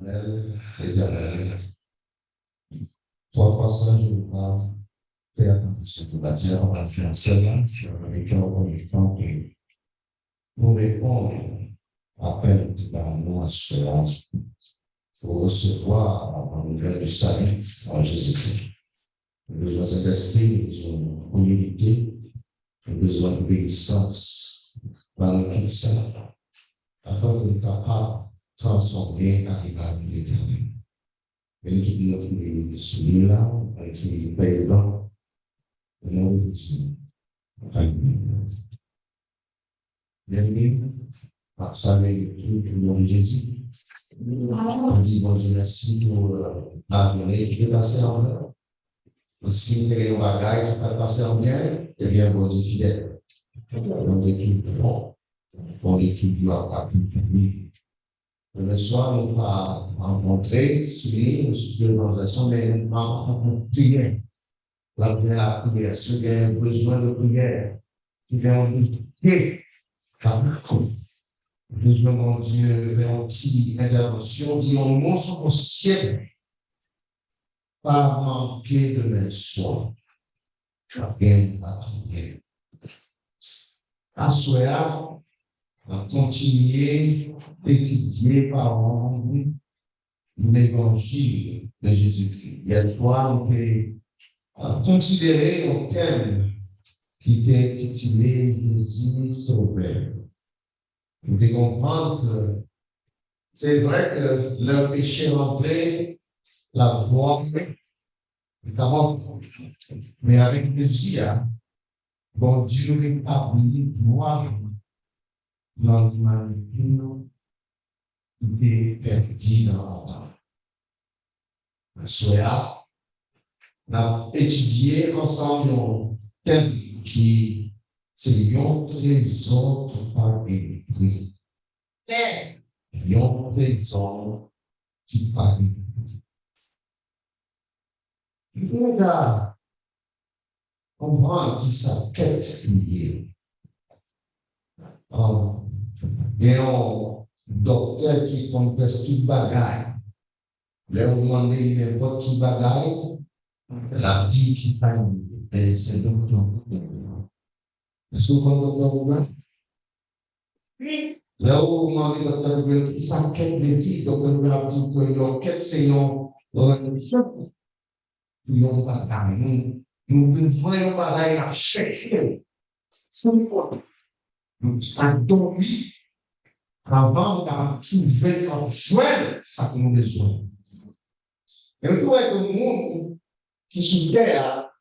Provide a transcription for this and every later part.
éternel. Toi, passage, je vais faire attention. On va faire cela sur le cœur conduisant pour répondre après nous à cela, pour recevoir la nouvelle du salut en Jésus-Christ. Nous avons besoin de cet esprit, nous avons humilité, nous avons besoin d'obéissance dans le Christ, afin de nous capables de transformer à l'image de l'Éternel. Et nous qui nous soumis là, et qui paye le temps, nous nous disons, enfin, bienvenue, par saluer tout le nom de Jésus. On dit, bon Dieu, merci pour la journée qui est passée en l'heure. Si vous avez un bagage qui va passer en bien, eh bien, bon Dieu fidèle. On est tout bon. On est tout gloire à tout public. Le soir, nous va rencontrer, suivre, sur l'organisation, mais nous va rencontrer prière. La prière, ceux qui ont besoin de prière, qui ont prier, nous demandons Dieu, une petite intervention, disons, mon son au ciel, par manquer de mes soins. Tu as bien prier. À soi, à continuer d'étudier par l'évangile de Jésus-Christ. Hier soir, on peut considérer un thème qui était intitulé Jésus sauveur. Vous devez comprendre que c'est vrai que leur péché rentré, la voix, mais avec plaisir, bon Dieu rétablit voix dans l'humanité qui est perdue dans la soya. On a étudié ensemble un thème qui c'est un trésor par écrit. Un trésor qui parle. Il a comprendre qui sa quête liée. Il y a un docteur qui compresse tout bagaille. Là, on demande n'importe qui bagaille, la dit qui fait, c'est le docteur. Est-ce que vous comprenez? Oui. Là où on demande le docteur, qui sa quête liée, donc on va dire que l'enquête, c'est une mission. Nous n'avons pas d'âme. Nous voyons pas la chercher. Nous avons dormi avant d'avoir trouvé en jwenn ça que nous avons besoin. Et nous trouvons que le monde qui est sous terre,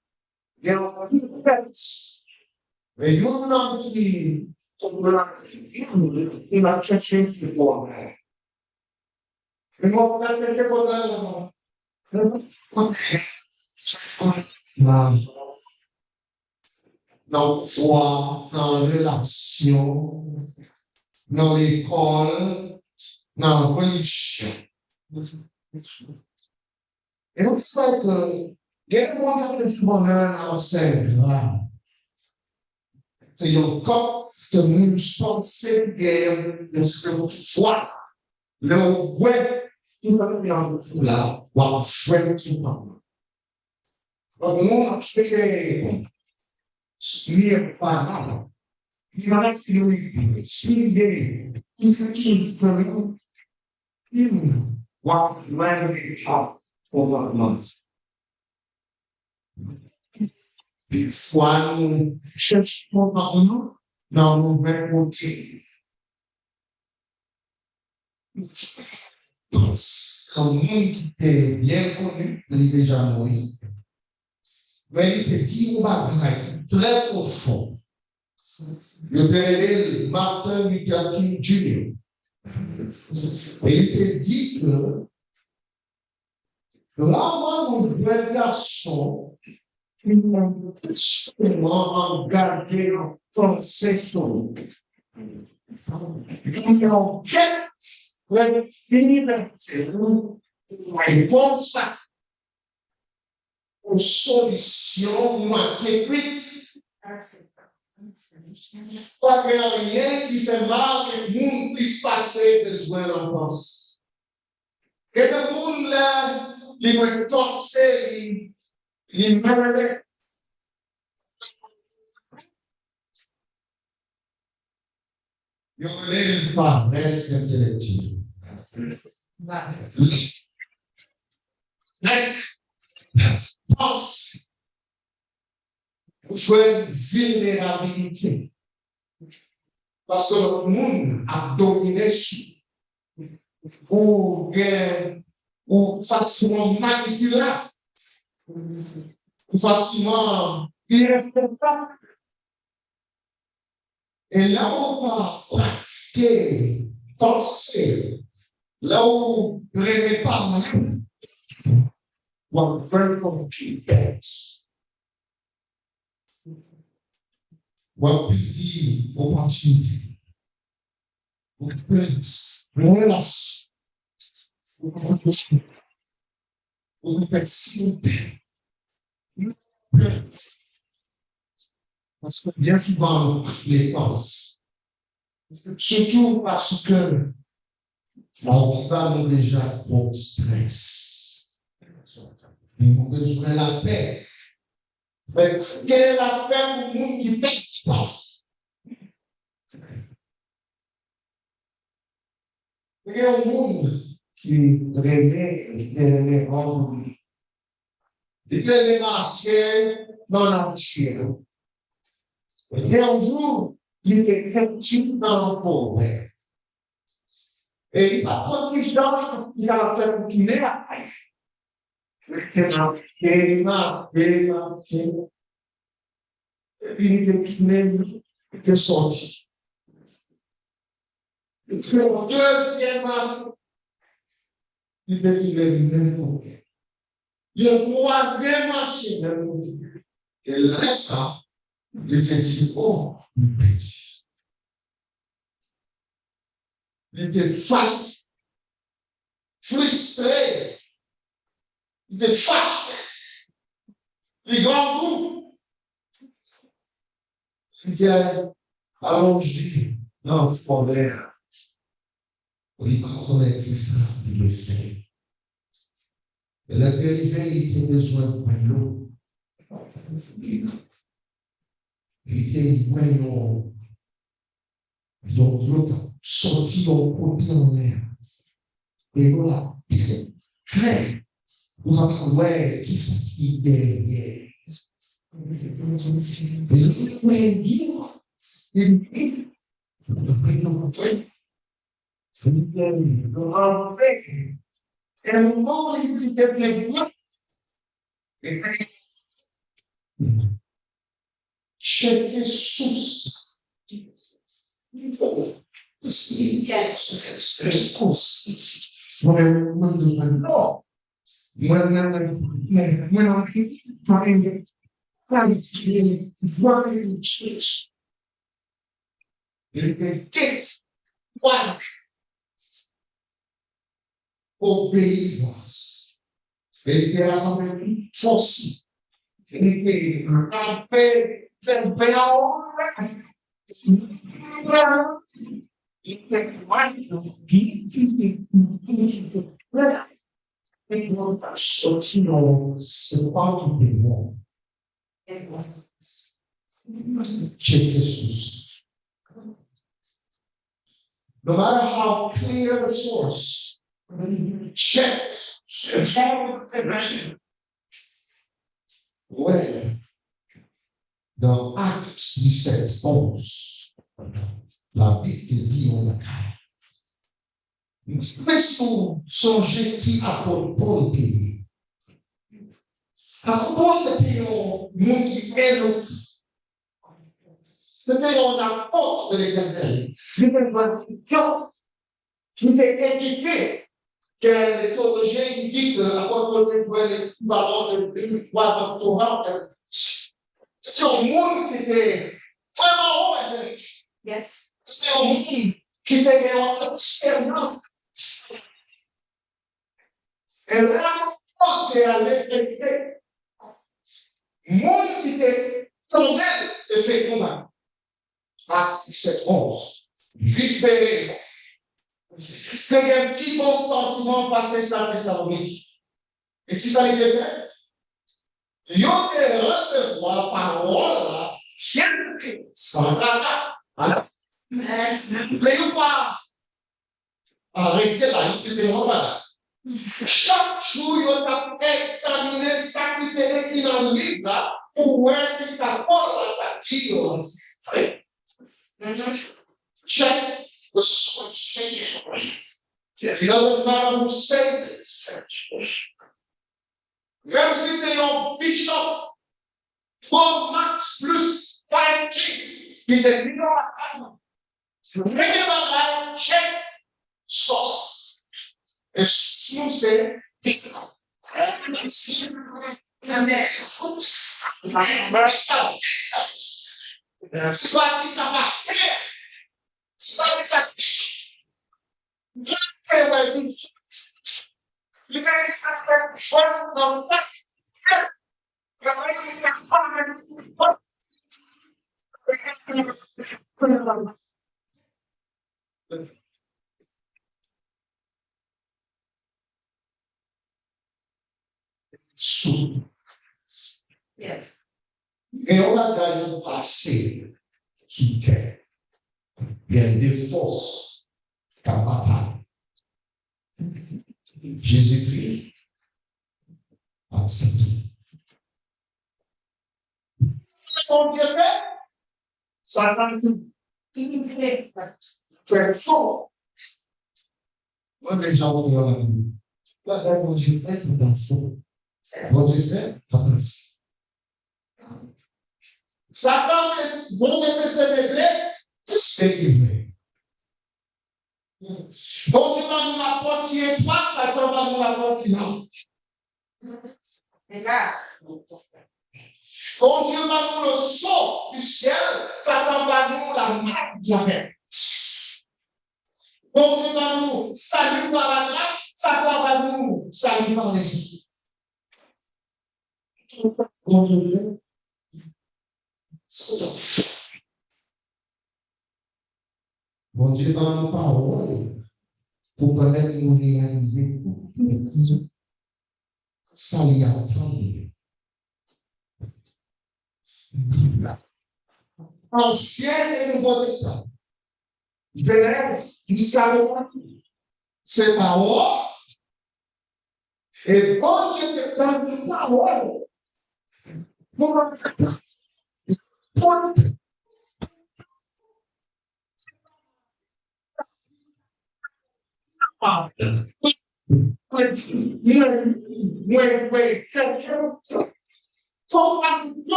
il y a un peu de fête. Mais il y a un homme qui il va chercher ce point. Et moi, on a cherché dans le foi, dans la relation, dans l'école, dans la religion. Et on sait que, quelqu'un qui a fait ce bonheur dans le Seigneur, c'est un corps que nous pensons de ce que nous soyons. Le web, tout le monde est là, ou en chouette tout le monde. Donc, nous, on fait lire par il va suivre, il fait tout comme il va learn how over months. Des fois, nous cherchons par nous dans nos mêmes motifs. Un monde qui est bien connu, il est déjà mort. Mais il te dit un bagage très profond. Il te dit Martin Luther King Jr. Et il te dit que là, mon vrai garçon, il m'a extrêmement engagé en pensée sur lui. Il est en quête de liberté, réponse aux solutions moitié cuites. Pas qu'il n'y a rien qui fait mal que le monde puisse passer besoin d'en penser. Et le monde là, il va forcer, il meurt. Il n'y a pas reste intellectuel. Reste, pense, jouer vulnérabilité. Parce que le monde a dominé sur ou facilement manipulable, ou facilement irresponsable. Et là où on va pratiquer, penser, là où on ne remet pas, on va faire comme kite. On peut dire opportunité. On peut relâche. On peut citer. Parce que bien souvent, les pensent. Surtout parce que on va déjà trop stress. Ils ont besoin de la paix. Mais quelle est la paix pour le monde qui pense? Il y a un monde qui remet en lui. Il fait marcher dans la nature. Et un jour, il était captif dans la forêt. Et il n'a pas pris gens, il a fait continuer la paix. Il marché. Et puis il était tourné, il est sorti. Et puis au deuxième marché, il était tourné. Le troisième marché, et là, ça, il était dit, oh, le péché. Il était fatigué, frustré, il était fâché. Les grands groupes, il était allongé dans le forêt. Il comprenait que ça, il le fait. Et la vérité, il avait besoin de l'eau. Il était voyant. Donc, l'autre sorti en côté en l'air. Et voilà, très, pour avoir qui s'est derrière. Et l'autre point libre, il rentrer. Et à un moment, il était plein de checker source. Il y a une réponse. Moi, non. Obéissance. Et que la santé force. Et que la paix, la paix en no matter how clear the source, check. When dans Acte 17, 11, la Bible dit on a laissons songer qui apporte Paul payé. Alors, Paul, c'était un monde qui est l'autre. C'était un apôtre de l'Éternel. Il était éduqué. Que les théologiens disent que l'apôtre Paul est l'équivalent de 3 doctorats. C'est un monde qui était vraiment haut. Yes. C'est un monde qui était en expérience. Et là, Paul est allé réaliser. Monde qui était tombé de fait combat. Acte 17, 11. Vite C'est un petit bon sentiment passer ça Thessalonique. Et qui ça l'était fait? Ils ont recevoir la parole là, sans la. Mais ils pas arrêter là, ils étaient malades. Chaque jour, ils ont examiné ça qui était écrit dans le livre là, pour voir si ça parle à qui on fait. Check the source. He doesn't matter who says it. Même si c'est un bishop, 4 max plus 5 G, il te dit non, check source. Et si c'est c'est pas qui ça va faire. C'est pas qui ça fait. Le gars, il s'est fait dans le fait. Yes. Et on a gagné passé qui est. Il y a des forces qui bataille. Jésus-Christ a accepté. Son Dieu fait, ça va tout. Faire fort. Moi, les gens vont dire, là, mon Dieu fait, c'est un faux. Mon Dieu fait, c'est un faux. Satan, mon Dieu fait ses réglés, c'est livré. Bon Dieu va nous la porte qui est étroite, Satan va nous la porte qui est large. Exact. Bon Dieu va nous le sort du ciel, Satan va nous la marque diamètre. Bon Dieu va nous saluer par la grâce, Satan va nous saluer par les outils. Bon Dieu, bon Dieu va nous parole pour permettre de nous réaliser ça y attendre. Ancien et Nouveau Testament. Genèse jusqu'à l'Évangile. C'est parole. Et quand Dieu te donne une parole,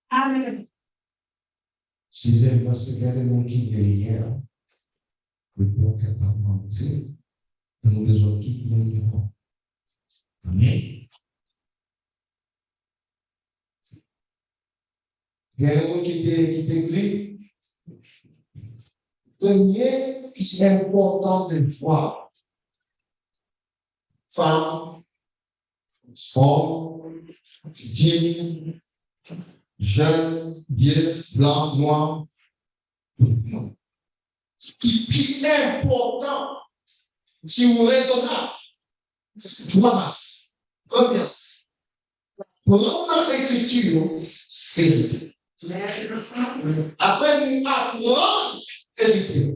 Amen. Si j'aime parce qu'il y a des gens qui hier, le bon capable de mentir, nous besoin de tout le monde. Amen. Il y a des gens qui t'écrivent. Premier qui est important de voir. Femme, homme, dîme, jeune, vieux, blanc, noir. Ce qui est important, si vous raisonnez, voilà, première, prendre l'écriture, vérité. Après, nous apprenons vérité.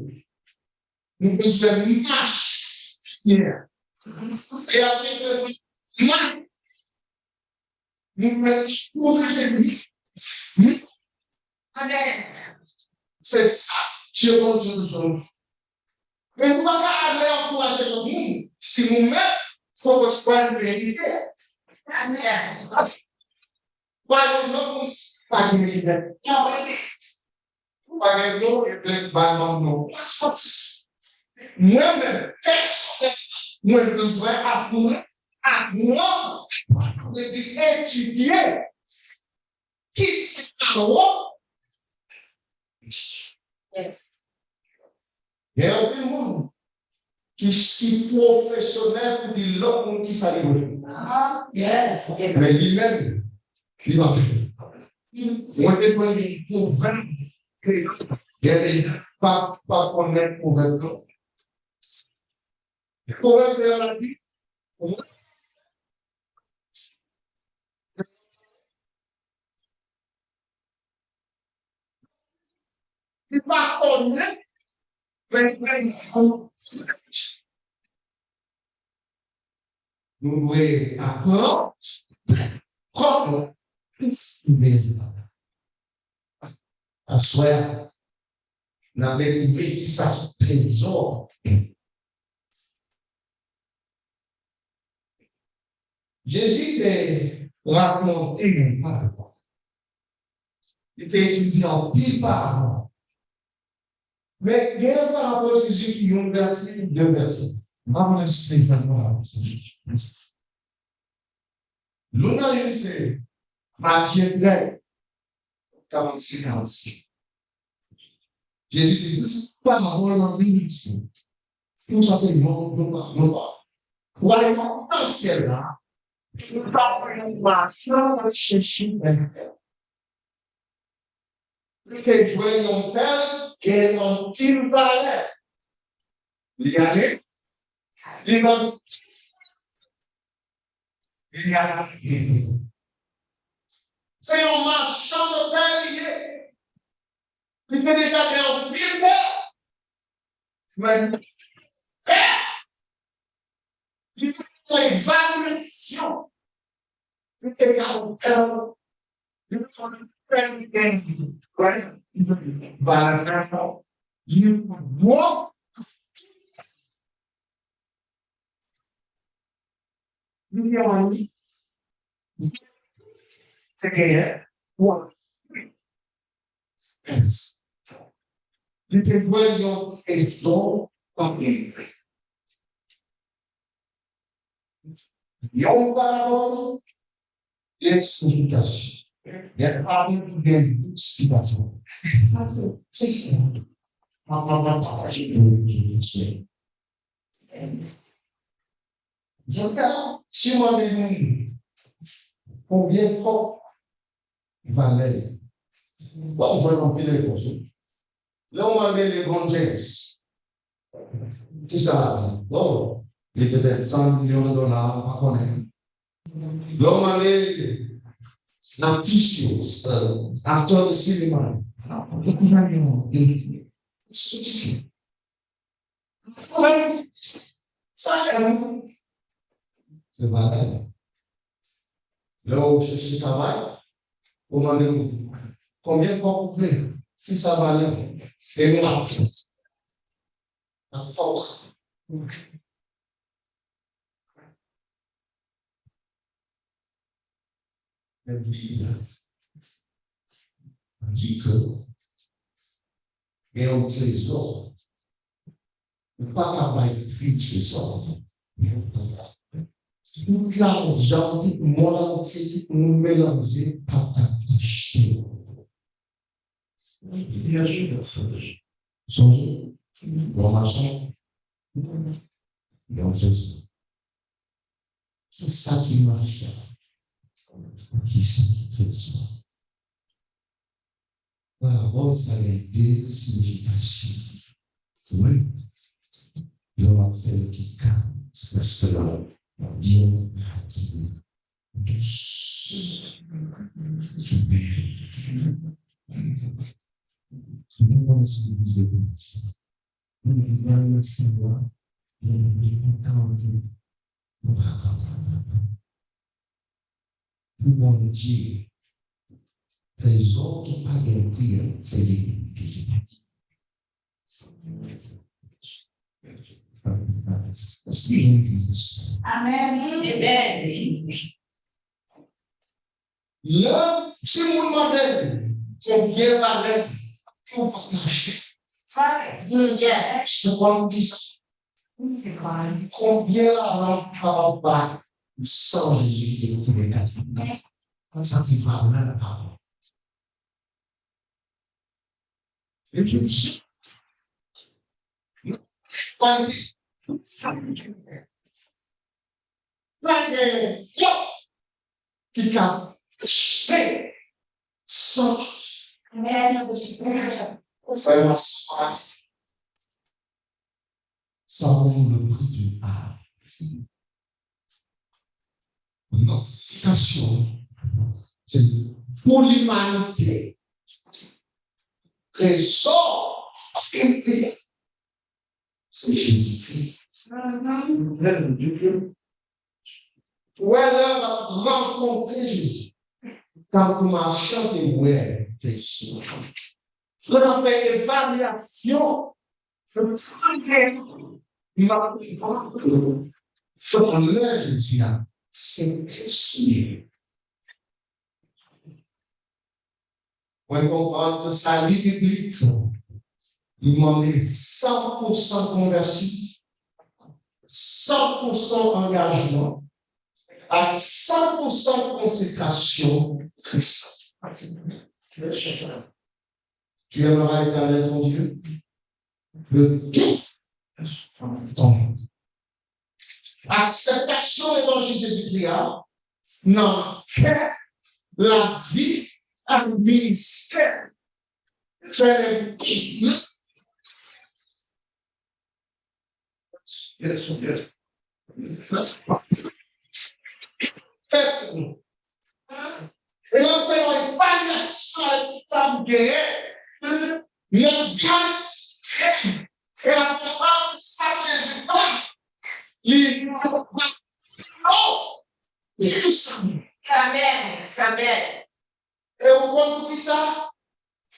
Nous besoin de marche. Et après, nous marche. Nous mettons Amen. C'est ça. Dieu mon Dieu nous offre. Mais nous ne pouvons pas aller encourager le monde. Si nous-mêmes, il faut que ce soit une vérité. Amen. Pas de pas de vérité. Pas de vérité, pas de non. Moi-même, moi, je devrais apprendre à moi, étudier qui c'est moi. Yes. Il y a un monde qui professionnel pour dire l'autre qui s'allie. Yes. Mais lui-même, il va faire. Moi, je pour 20 que il y a des gens pas connaître pour 20 ans. Pour 20 ans, la vie, il pas connaître 20 ans. Nous devons apprendre comment à soi, n'avait oublié qui ça trésor. Jésus est raconté une parole. Il était étudié en pile parole. Mais il y a un parabole de Jésus qui ont versé deux versets. Maman explique exactement. L'une c'est Matthieu 13, 46. Jésus dit, parole en bénédiction. Tout ça, c'est non. Pour aller dans le ciel là, tu vas chercher un père. Que voyons père, qu'est qu'il valait. Il y allait, il va. Il y a. C'est un marchand de pain lié. Il fait déjà un pile père. Mais il fait une évaluation. Il fait un père. Il fait un père. Voilà. Il voit. Il y a un lit. C'est quoi? Tu te voyons trésor en lui. Yon parole d'explication. Il y a parole d'explication. C'est je fais, si moi même, combien de temps valait? Bon, on va remplir les choses. Là, on m'a mis les grands James. Qui ça? Bon, il est peut-être 100 millions de dollars, on va connaître. Là, on m'a mis un tissu, acteur de cinéma. C'est valable. Là où je suis travail, on m'a dit combien de temps vous voulez? Si ça valait. Et nous, la force. La Bible dit que il y a un trésor. Pas travailler plus trésor. Tout l'argent, tout le monde entier, nous mélanger, partager. Songez, bon marchand, bon Jésus. C'est ça qui marche. Qui fait ça? Voilà, ça a deux significations. Oui, l'homme a fait le petit cas, parce que là, Dieu a dit, nous connaissons les églises. Nous devons savoir, nous devons entendre, nous devons dire, trésor qui pas de prière, c'est l'église. Amen. Amen. Là, si vous demandez combien valait qu'on va acheter, je crois que c'est combien alors par sans Jésus de tous les cas. Ça, c'est vraiment la parole. Et je dis, Qui a acheté sans faire savons le prix d'une âme. Notification, c'est pour l'humanité. Trésor élevé, c'est Jésus-Christ. Où elle a rencontré Jésus. Quand vous marchez, où est Jésus? On a fait évaluation. Sur l'œuvre de Dieu, c'est Jésus. On comprend que sa vie biblique, il demande 100% conversion, 100% engagement, à 100% consécration Christ. Tu aimeras l'éternel ton Dieu, le tout ton acceptation de l'évangile de Jésus-Christ, non, la vie administrée. Yes. Et on fait une évaluation avec tout ça, il y a un gars et on fait ça, il et tout ça. Amen. Amen. Et on comprend ça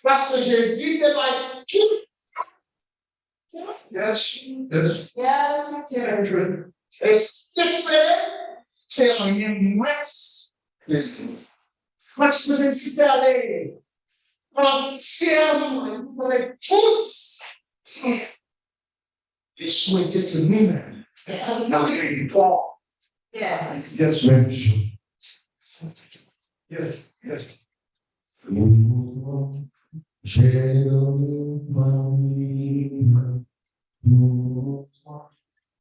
parce que Jésus est là. Yes. Et ce que c'est un mess. Parce que Jésus est allé entièrement avec tous. Et souhaiter que nous-mêmes, yes. Yes. Yes. J'ai donné ma vie pour toi.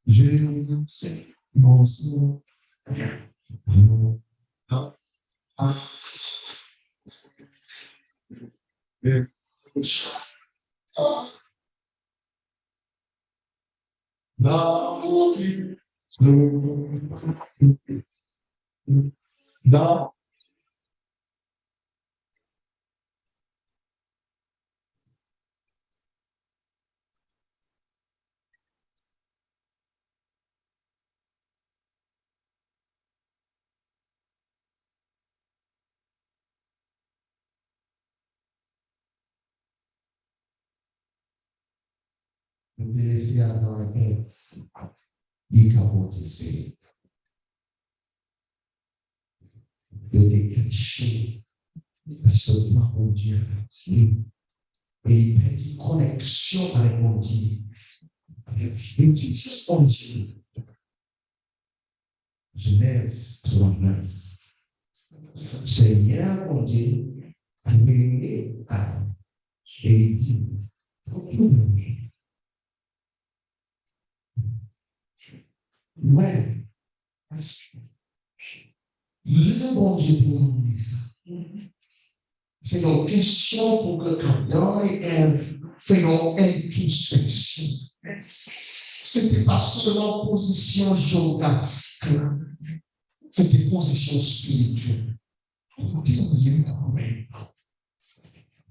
J'ai laissé mon sang. Non. Nous te laisser dans un il capote de décacher parce que mon Dieu et il perd connexion avec mon Dieu. Il dit, c'est mon Dieu. Genèse 39. Seigneur, mon Dieu, a créé Adam. Et il dit, ouais, le bon Dieu pour nous dire ça. C'est une question pour que Adam et Ève fassent une introspection. C'était pas seulement position géographique, c'était position spirituelle.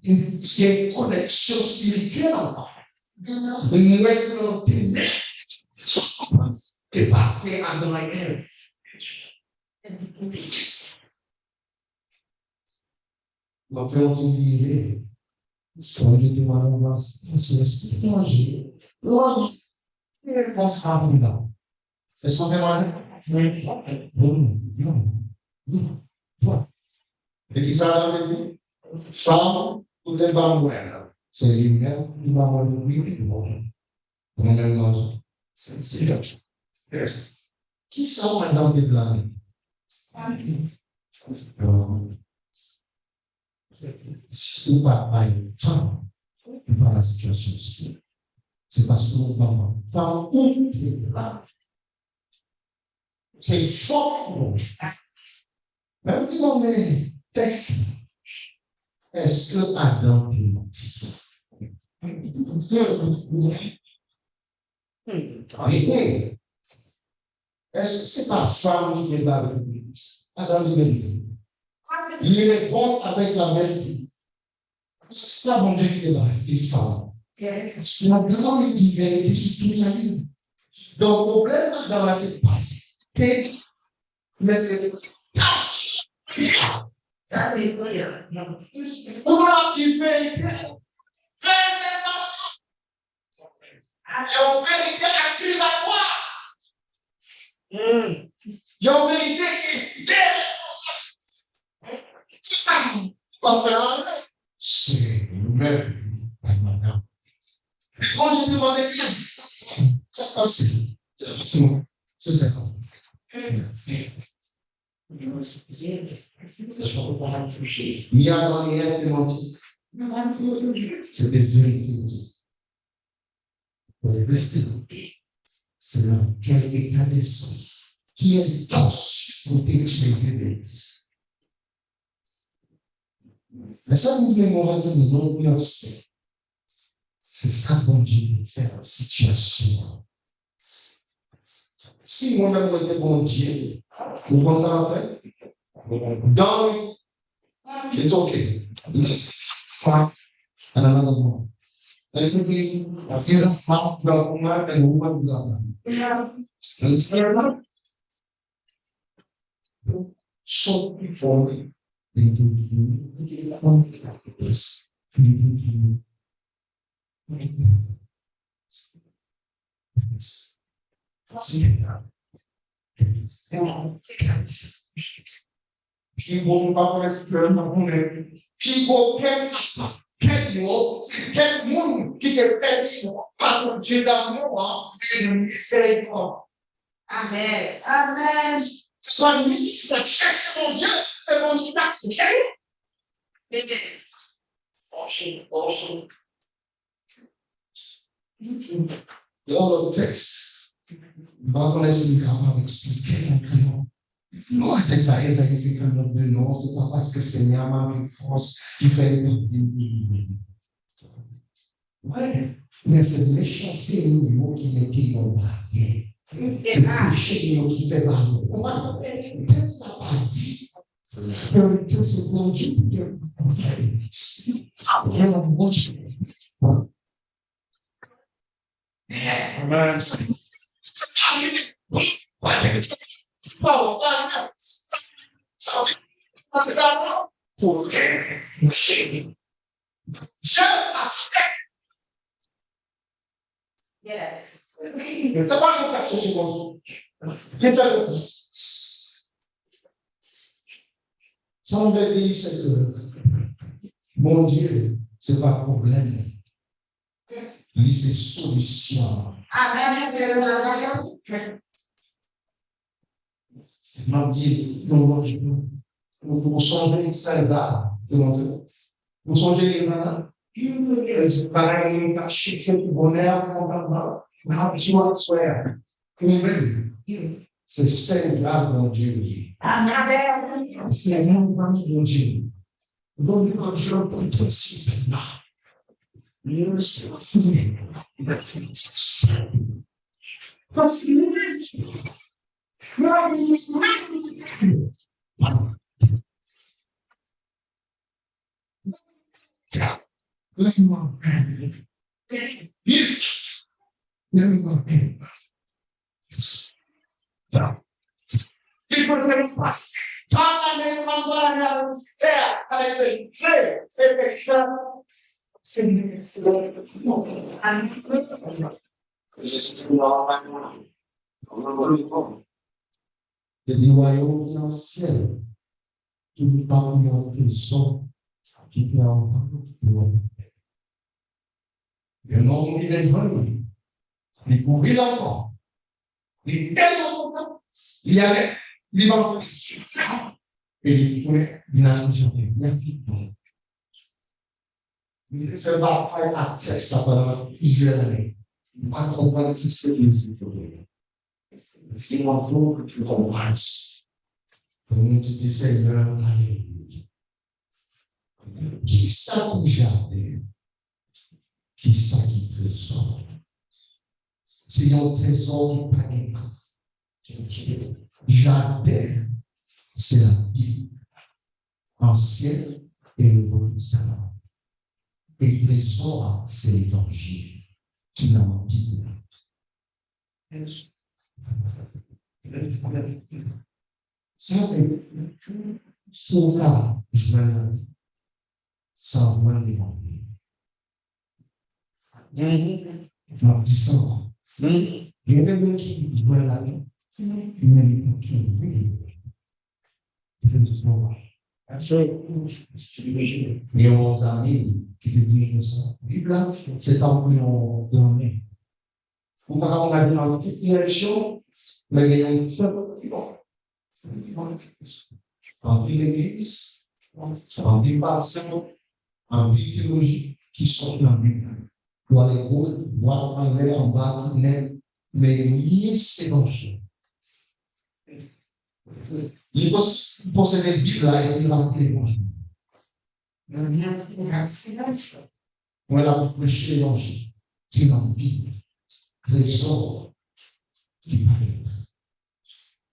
Il y a une connexion spirituelle encore. Nous t'es passé à Adam et Ève. On va faire une virée. Quand je demande à moi, c'est ce que manger. Non, je pense à vous là. Est-ce qu'on fait mal? Non. Et puis ça va dire, femme, tout est bon. C'est l'humain qui va mourir. On a mangé. C'est là. Qui sont maintenant des blancs? Si vous n'avez pas une femme, vous n'avez pas la situation. C'est parce que maman, femme ou là. C'est fort. Même si on met texte, est-ce que Adam est menti? Est-ce que c'est ma femme qui est là avec lui? Adam dit vérité. Il répond avec la vérité. C'est ça, mon Dieu, qui est là, les femmes. La grande vérité sur toute la vie. Donc, le problème dans la c'est pas texte, mais c'est tâche. Ça veut dire. Pourquoi tu fais préservation? Et en vérité accusatoire. Il y a en vérité qui est déresponsable. C'est pas faire. C'est même pas madame. Quand je demandais ça, c'est passé. C'est ça. Il y a dans les rêves démentis. C'est des vérités. C'est là quel état d'esprit qui est dense pour t'utiliser. Mais ça, vous voulez m'en rendre c'est ça qu'on dit faire en situation. Si moi-même était bon Dieu, vous pensez ça va faire? Dans it's okay. And another one. And it be either half the woman and woman the so before me. People pas respirer dans mon nez. People quel mot, c'est quel monde qui te fait vivre par ton Dieu d'amour et de miséricorde. Amen. Amen. C'est pas lui qui cherche mon Dieu, c'est mon Dieu qui cherche. Dans le texte, va connaître une capable d'expliquer maintenant. Non, ça c'est comme de non, c'est pas parce que Seigneur m'a mis force qui fait les petits. Ouais, mais c'est méchanceté nous qui mettez en barrière. C'est le péché nous qui fait barrière. On va pas peut-être la partie. Que c'est bon Dieu qui fait. Vraiment bon Dieu. Amen. Yes. Son bébé, c'est que mon Dieu, c'est pas problème. Lui, c'est solution. M'a dit, vous songez les soldats, vous songez les malades, pareil, pas chercher le bonheur, on a besoin de soi. Nous-mêmes, c'est Seigneur, mon Dieu. Seigneur, mon Dieu. Donc, nous avons pour tout ce là. Nous sommes parce que laisse-moi laisse-moi il faut faire face dans la main quand on a terre avec les feux et les chats c'est et du royaume financier, qui nous parle en prison, qui peut entendre le nom il est venu, il couvrit l'enfant, il est tellement content, il y avait, il va et il pouvait, il a jamais bien fait. Il fait bataille à tête, ça pendant plusieurs années. pas comprendre qui c'est que nous sommes. C'est mon tour que tu comprends. Nous te disons, qui ça qui jardin, qui ça qui trésor. C'est un trésor qui pas jardin, c'est la Bible, ancienne et nouveau testament. Et trésor, c'est l'évangile qui n'a pas Bible. Ça, c'est ça, jwenn, sans voir l'évangile. Non, dis ça. Il y a quelqu'un qui voit la vie, mais qui vit. Il y a 11 amis qui te disent ça. Bible, c'est un peu donné. Vous parlez dans toute direction, mais il y a une seule en vie d'église, en vie passion, en vie théologie, qui sont dans la Bible. Pour aller voir envers, en bas, mais il c'est évangile. Il possède la Bible là et il remplit l'évangile. On a prêché l'évangile qui est dans la Bible. Trésor qui paraît.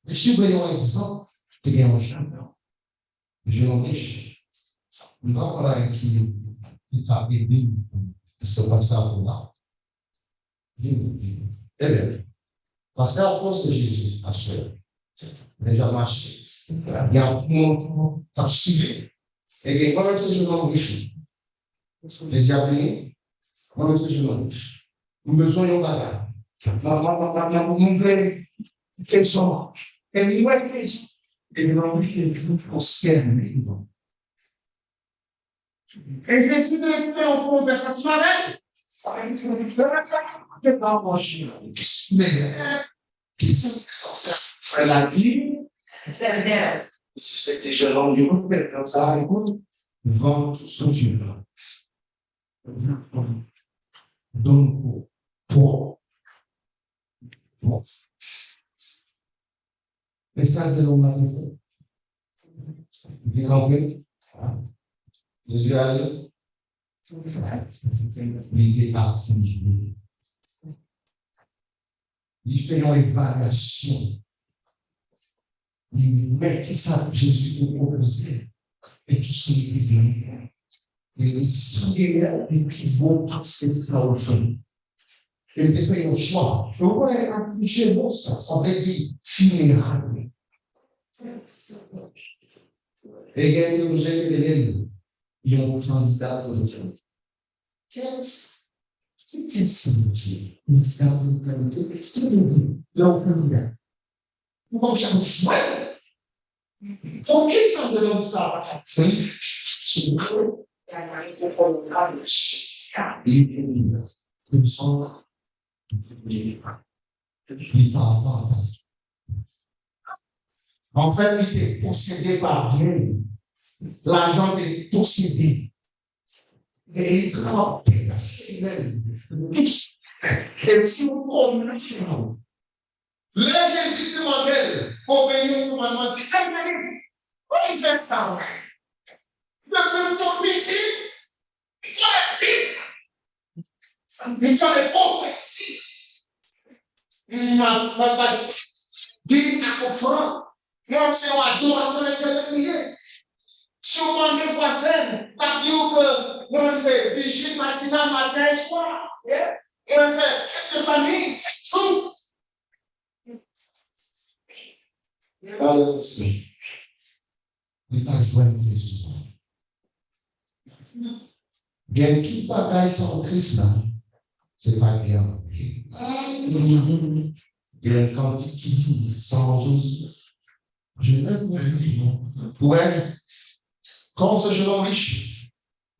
Mais si vous voyez un exemple, il y a un jardin. Je l'en riche. Nous avons là qui a aidé ce pasteur pour là. Eh bien, pasteur pense de Jésus, à soi. Il a marché. Il y a un monde qui a suivi. Et quand même, c'est je l'en riche. Les diables, quand même, c'est je l'en riche. Nous avons besoin de bagarre. Nous quels sont et nous et nous avons au ciel vivant. Et Jésus de fait en conversation avec c'est pas manger. Mais la vie, c'était je l'en dis, mais comme ça, écoute, vends tout ce que tu veux. Donc, pour mais ça de l'humanité. Il a oublié. Les yeux allés. L'idée a fini. Différentes évaluations. Mais qui ça, Jésus nous proposait. Et tout ce qui est venu. Et les idées qui vont passer dans le fond. Et il fait un choix. Je voudrais afficher bon ça veut dire funérailles. Et il y a une théologie qui est là. Il y a un candidat pour le dire. Qu'est-ce que c'est un candidat pour le dire? C'est un candidat. Pourquoi j'ai un choix? Pour qui ça me demande ça? C'est en fait, il est possédé par Dieu. L'argent est possédé. Et il trempe même. Et si vous comprenez, le Jésus demandait, obéir au commandement, c'est ça, il fait ça. Le peuple politique, il fait les prophéties. Il m'a pas dit à offrande. Non, c'est un adorateur éternel. Si on demande Kwazad, pas dire que non, c'est vigile matinal, matin et soir. On fait quelques familles, tout. Alors, il va joindre Jésus. Bien qui bagaille sans Christ là, c'est pas bien. Il y a une quantité qui dit sans Jésus. Je ne ouais. Quand ce jeune homme riche,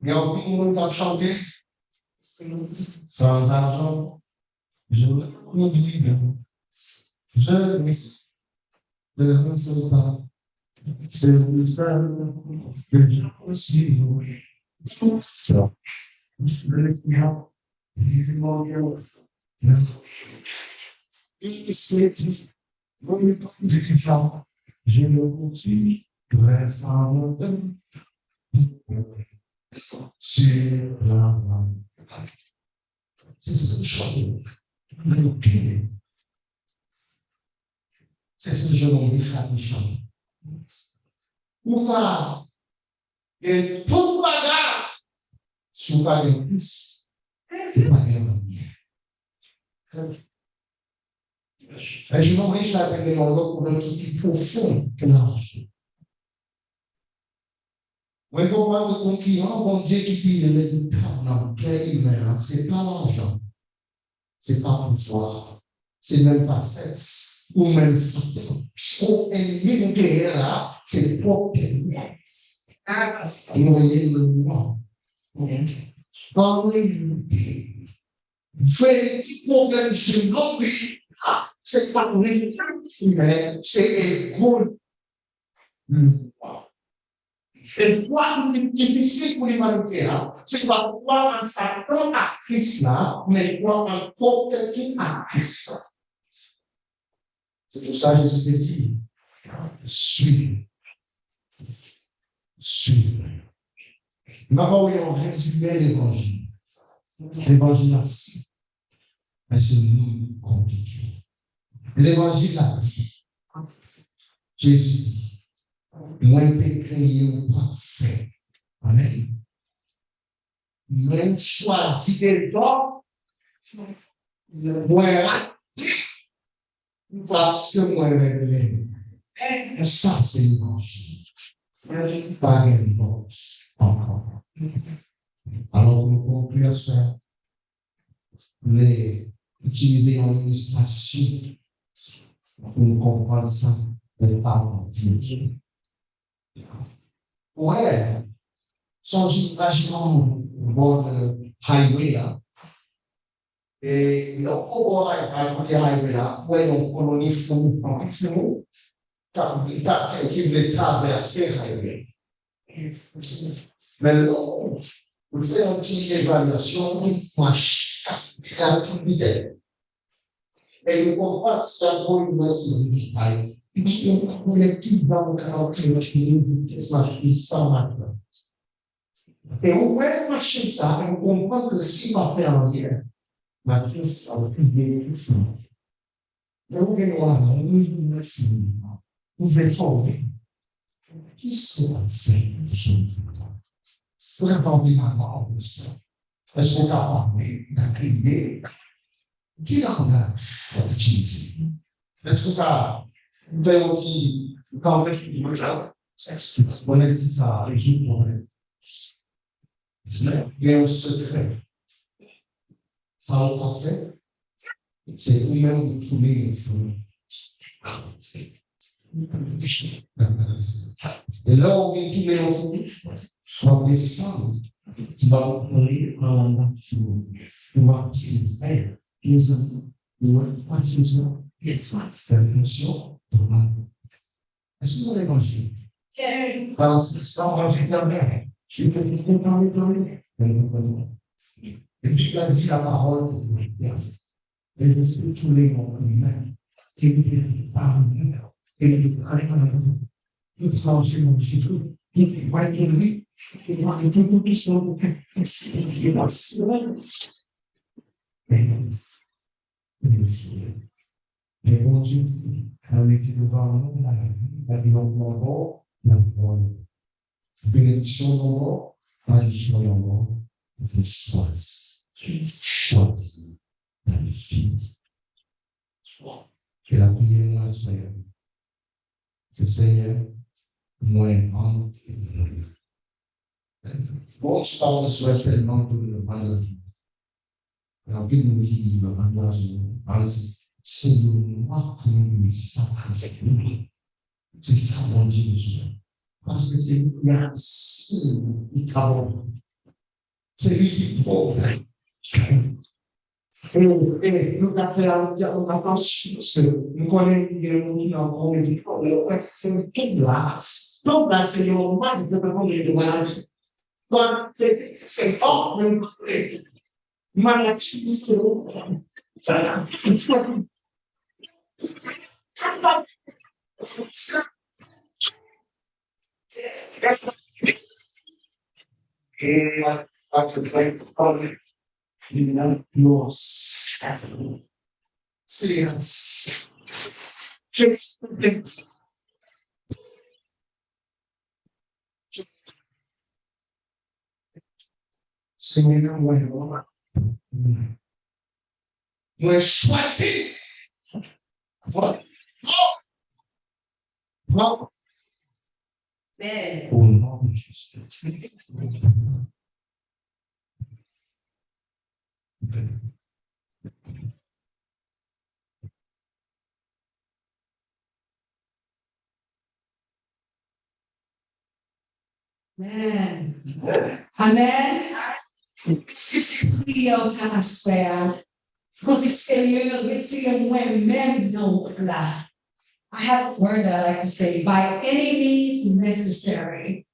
il y a beaucoup de monde qui a chanté sans argent. Je n'oublie pas. Je ne sais pas. C'est le seul que je suis. Je Je me poursuis, récemment, sur la c'est ce que je choisis. C'est ce que je m'en pourquoi et tout bagarre sur pas de plus, c'est pas bien. Et je m'enrichis la tête de mon pour un qui profond que l'argent. Quand on parle de ton client, bon Dieu qui dit le non, c'est pas l'argent, c'est pas pour toi, c'est même pas sexe, ou même Satan. Ou ennemi de guerre là, c'est pour tenir. Noyer le moi. En réalité, véritable problème chez l'homme, c'est pas lui, mais c'est écoute le moi. Et quoi qui est difficile pour l'humanité, c'est pas quoi en s'attend à Christ là, mais quoi en protéger à Christ. C'est pour ça que Jésus te dit, suivez. Suivez. D'abord, on résumé l'évangile. L'évangile ainsi. Mais c'est nous compliqué. L'évangile a dit, Jésus dit, moi, t'ai créé au parfait. Amen. Même choisi des hommes, moi, parce que moi, révélé. Ça, c'est l'évangile. Pas une encore. Alors, nous concluons ça. Les utiliser en illustration pour nous comprendre ça de parole de Dieu. Ouais, songez imaginons au bord de highway là. Et donc, au bord de highway là, ouais, on colonie fou, qui voulait traverser highway. Mais là, vous faites une petite évaluation, marche, à toute vitesse. Et nous comprenons que ça vaut une masse de détail. On est tout dans le caractère de vitesse marcher sans maintenant. Et on peut marcher ça, et on comprend que si on va faire en hier, la crise va plus bien tout ça. Mais on est noir, on est fini. Vous pouvez sauver. Qu'est-ce qu'on fait de ce moment? Pour répondre à la question, est-ce qu'on a parlé d'un crier? Qui langage utiliser? Est-ce que tu as fait aussi quand on a dit ça résout le problème? Il y a un secret. Ça on fait, c'est nous-mêmes de trouver une foule. Et là, on vient trouver une foule, on descend, on va ouvrir un nature, on va faire. Les hommes, nous ne pas besoin de faire attention. Est-ce que vous avez l'évangile? Parce que ça, on va faire derrière. Je vais vous parler. Et puis, il a dit la parole pour vous. Et je suis tous les gens humains qui vous parlent. Et vous parlez dans la vie. Vous tranchez mon chiffre. Vous voyez lui. Et vous voyez tout ce que vous faites. Les bons Dieu, avec le vent, la vie en mort, la parole. Benediksyon en mort, benediksyon en mort, c'est choisi. Choisi. La vie. Que la prière soit que Seigneur, moi, en bon, je parle de soi tellement que le mal. Alors, que nous vivons en c'est moi qui me sacrifie. C'est ça, mon Dieu. Parce que c'est merci qui travaille. C'est lui qui progresse. Et nous avons fait on a pensé que nous connaissons les gens qui ont commis c'est une toute glace. Donc là, c'est le moment où nous devons les maladies. Donc, c'est fort, même maladie, c'est Moi, choisi au nom de Jésus. Amen. Amen. Qu'est-ce que c'est prière ça asper? Quand c'est sérieux, retirez moi-même donc là. I have a word that I like to say, by any means necessary.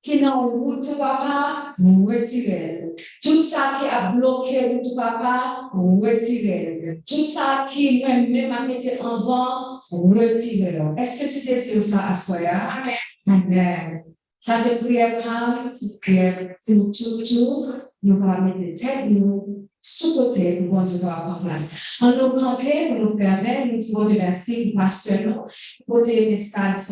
Qui n'ont route papa, retirez. Tout ça qui a bloqué route papa, retirez. Tout ça qui même a mis en vent, retirez. Est-ce que c'était ça asper? Amen. Amen. Ça, c'est prière calme, c'est prière pour tout. Nous allons mettre tête, nous, sous côté, pour bon Dieu avoir en place. En nous camper, nous permet, nous disons merci, pasteur, nous, pour des messages,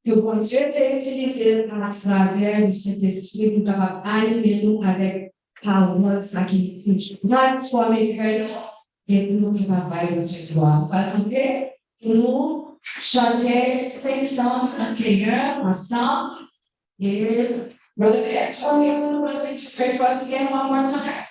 que bon Dieu t'a utilisé à travers le Saint-Esprit pour capable animer nous avec parole, ça qui va transformer cœur, et pour nous qui va bailler notre gloire. On va camper, pour nous, chanter 531 ensemble. Yeah. Brother Pat, Tony, I'm going to pray for us again one more time.